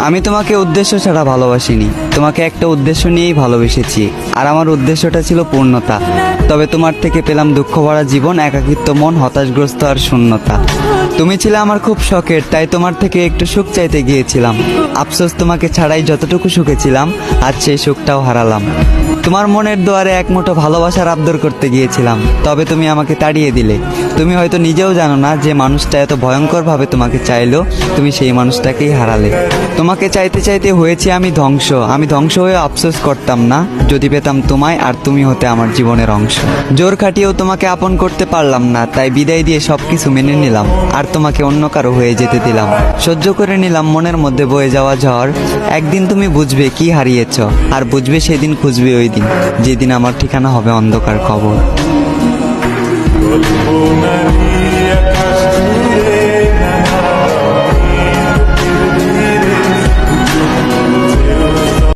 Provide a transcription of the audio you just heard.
আমি তোমাকে উদ্দেশ্য ছাড়া ভালোবাসিনি, তোমাকে একটা উদ্দেশ্য নিয়েই ভালোবেসেছি, আর আমার উদ্দেশ্যটা ছিল পূর্ণতা। তবে তোমার থেকে পেলাম দুঃখ ভরা জীবন, একাকিত্ব মন, হতাশগ্রস্ত আর শূন্যতা। তুমি ছিলে আমার খুব শখের, তাই তোমার থেকে একটু সুখ চাইতে গিয়েছিলাম। আফসোস তোমাকে ছাড়াই যতটুকু সুখে ছিলাম, আজ সেই সুখটাও হারালাম। তোমার মনের দুয়ারে এক মুঠো ভালোবাসার আবদার করতে গিয়েছিলাম, তবে তুমি আমাকে তাড়িয়ে দিলে। তুমি হয়তো নিজেও জানো না যে মানুষটা এত ভয়ঙ্করভাবে তোমাকে চাইলো, তুমি সেই মানুষটাকেই হারালে। তোমাকে চাইতে চাইতে হয়েছি আমি ধ্বংস। আমি ধ্বংস হয়ে আফসোস করতাম না যদি পেতাম তোমায়, আর তুমি হতে আমার জীবনের অংশ। জোর খাটিয়েও তোমাকে আপন করতে পারলাম না, তাই বিদায় দিয়ে সবকিছু মেনে নিলাম, আর তোমাকে অন্য কারো হয়ে যেতে দিলাম। সহ্য করে নিলাম মনের মধ্যে বয়ে যাওয়া ঝড়। একদিন তুমি বুঝবে কি হারিয়েছ, আর বুঝবে সেদিন খুঁজবে ওই দিন, যেদিন আমার ঠিকানা হবে অন্ধকার কবর।